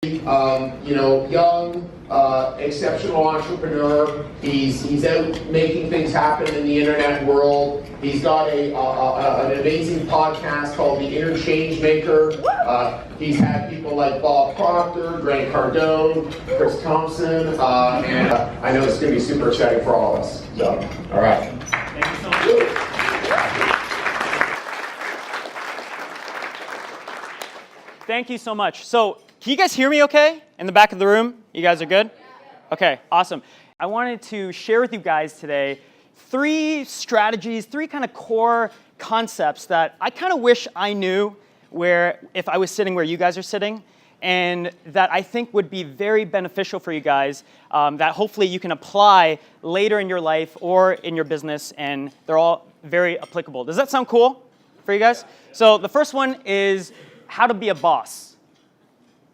Young, exceptional entrepreneur. He's out making things happen in the internet world. He's got an amazing podcast called the Inner Changemaker. He's had people like Bob Proctor, Grant Cardone, Chris Thompson, and I know it's going to be super exciting for all of us. So, all right. Thank you so much. Thank you so much. So, can you guys hear me okay? In the back of the room? You guys are good? Okay, awesome. I wanted to share with you guys today 3 strategies, 3 kind of core concepts that I kind of wish I knew if I was sitting where you guys are sitting, and that I think would be very beneficial for you guys, that hopefully you can apply later in your life or in your business, and they're all very applicable. Does that sound cool for you guys? So the first one is how to be a boss.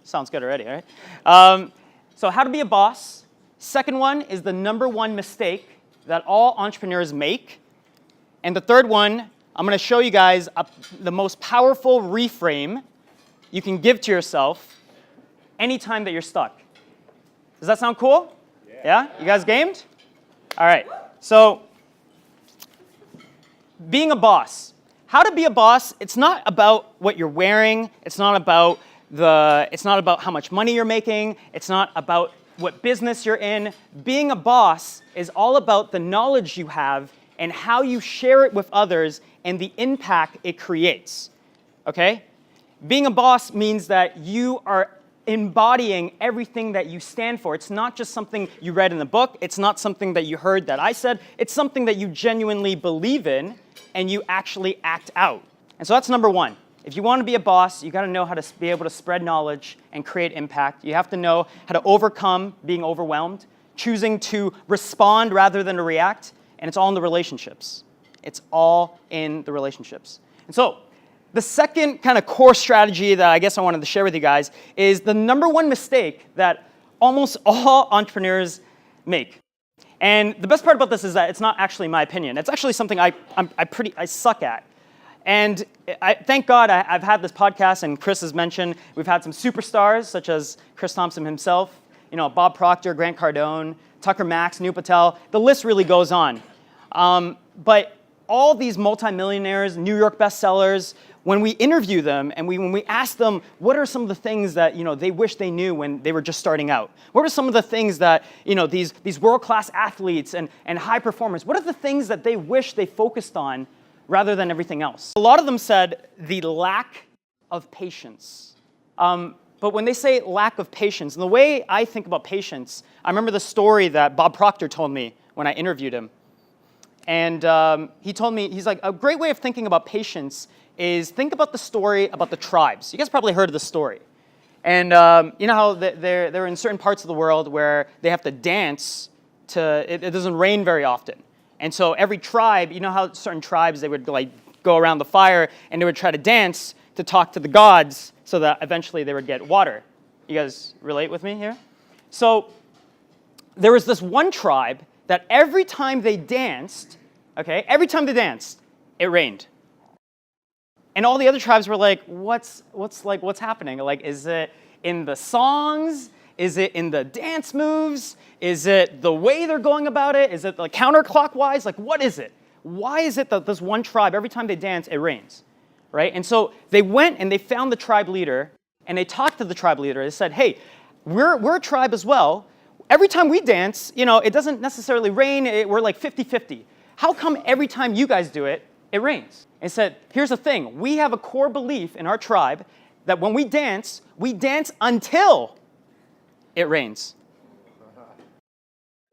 Sounds good already, right? So how to be a boss. Second one is the #1 mistake that all entrepreneurs make. And the third one, I'm going to show you guys the most powerful reframe you can give to yourself anytime that you're stuck. Does that sound cool? Yeah? You guys gamed? All right. So being a boss. How to be a boss, it's not about what you're wearing. It's not about how much money you're making. It's not about what business you're in. Being a boss is all about the knowledge you have and how you share it with others and the impact it creates. Okay? Being a boss means that you are embodying everything that you stand for. It's not just something you read in a book. It's not something that you heard that I said. It's something that you genuinely believe in and you actually act out. And so that's #1. If you want to be a boss, you got to know how to be able to spread knowledge and create impact. You have to know how to overcome being overwhelmed, choosing to respond rather than to react, and it's all in the relationships. It's all in the relationships. And so the second kind of core strategy that I guess I wanted to share with you guys is the #1 mistake that almost all entrepreneurs make. And the best part about this is that it's not actually my opinion. It's actually something I suck at. And thank God I've had this podcast, and Chris has mentioned we've had some superstars such as Chris Thompson himself, Bob Proctor, Grant Cardone, Tucker Max, Neil Patel. The list really goes on. But all these multimillionaires, New York bestsellers, when we interview them and when we ask them what are some of the things that they wish they knew when they were just starting out, what are some of the things that these world-class athletes and high performers, what are the things that they wish they focused on rather than everything else? A lot of them said the lack of patience. But when they say lack of patience, and the way I think about patience, I remember the story that Bob Proctor told me when I interviewed him. And he told me, he's like, a great way of thinking about patience is think about the story about the tribes. You guys probably heard of the story. And you know how they're in certain parts of the world where they have to dance it doesn't rain very often. And so every tribe, you know how certain tribes, they would go around the fire and they would try to dance to talk to the gods so that eventually they would get water. You guys relate with me here? So there was this one tribe that every time they danced, it rained. And all the other tribes were like, what's happening? Is it in the songs? Is it in the dance moves? Is it the way they're going about it? Is it counterclockwise? What is it? Why is it that this one tribe, every time they dance, it rains? Right? And so they went and they found the tribe leader, and they talked to the tribe leader. They said, hey, we're a tribe as well. Every time we dance, it doesn't necessarily rain. We're 50-50. How come every time you guys do it, it rains? And said, here's the thing. We have a core belief in our tribe that when we dance until it rains.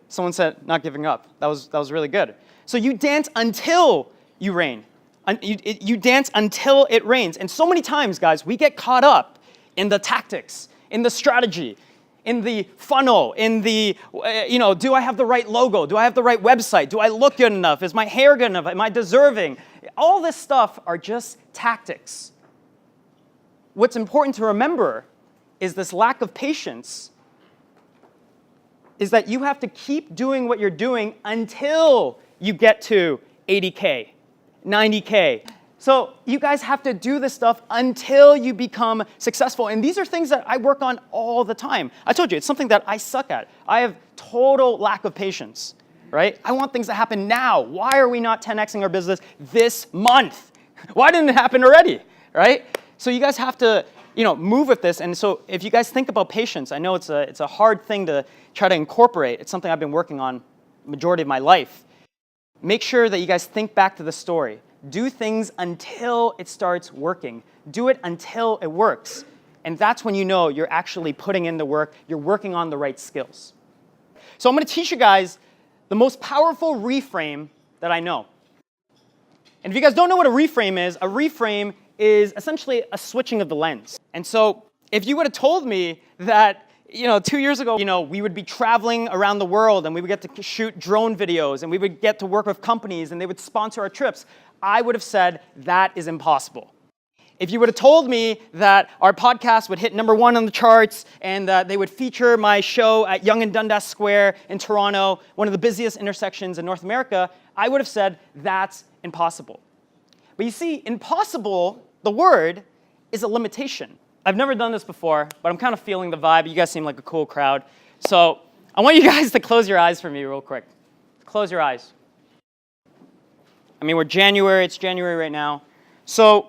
Someone said, not giving up. That was really good. So you dance until you rain. You dance until it rains. And so many times, guys, we get caught up in the tactics, in the strategy, in the funnel, in the, do I have the right logo? Do I have the right website? Do I look good enough? Is my hair good enough? Am I deserving? All this stuff are just tactics. What's important to remember is this lack of patience is that you have to keep doing what you're doing until you get to 80K, 90K, So you guys have to do this stuff until you become successful. And these are things that I work on all the time. I told you, it's something that I suck at. I have total lack of patience, right? I want things to happen now. Why are we not 10xing our business this month? Why didn't it happen already, right? So you guys have to, move with this. And so if you guys think about patience, I know it's a hard thing to try to incorporate. It's something I've been working on the majority of my life. Make sure that you guys think back to the story. Do things until it starts working. Do it until it works. And that's when you know you're actually putting in the work, you're working on the right skills. So I'm going to teach you guys the most powerful reframe that I know. And if you guys don't know what a reframe is essentially a switching of the lens. And so if you would have told me that 2 years ago, we would be traveling around the world and we would get to shoot drone videos and we would get to work with companies and they would sponsor our trips, I would have said that is impossible. If you would have told me that our podcast would hit #1 on the charts and that they would feature my show at Yonge and Dundas Square in Toronto, one of the busiest intersections in North America, I would have said that's impossible. But you see, impossible, the word, is a limitation. I've never done this before, but I'm kind of feeling the vibe. You guys seem like a cool crowd. So I want you guys to close your eyes for me real quick. Close your eyes. I mean, it's January right now. So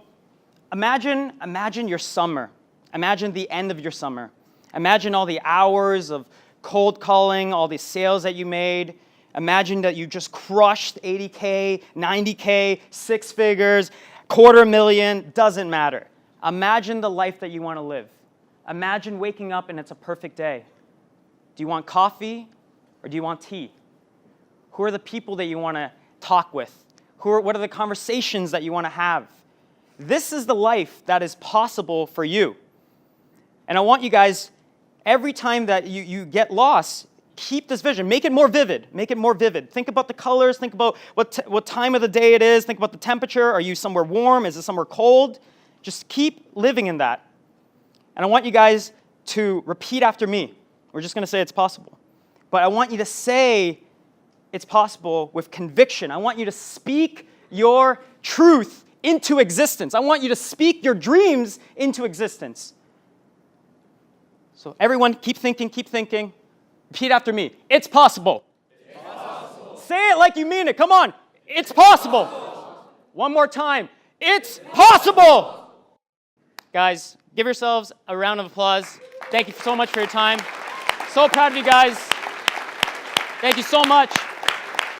imagine your summer. Imagine the end of your summer. Imagine all the hours of cold calling, all the sales that you made. Imagine that you just crushed 80K, 90K, 6 figures, $250,000, doesn't matter. Imagine the life that you want to live. Imagine waking up and it's a perfect day. Do you want coffee or do you want tea? Who are the people that you want to talk with? What are the conversations that you want to have? This is the life that is possible for you. And I want you guys, every time that you get lost, keep this vision. Make it more vivid. Make it more vivid. Think about the colors. Think about what time of the day it is. Think about the temperature. Are you somewhere warm? Is it somewhere cold? Just keep living in that. And I want you guys to repeat after me. We're just going to say it's possible. But I want you to say it's possible with conviction. I want you to speak your truth into existence. I want you to speak your dreams into existence. So everyone, keep thinking, keep thinking. Repeat after me. It's possible. It's possible. Say it like you mean it. Come on. It's possible. One more time. It's possible. Guys, give yourselves a round of applause. Thank you so much for your time. So proud of you guys. Thank you so much.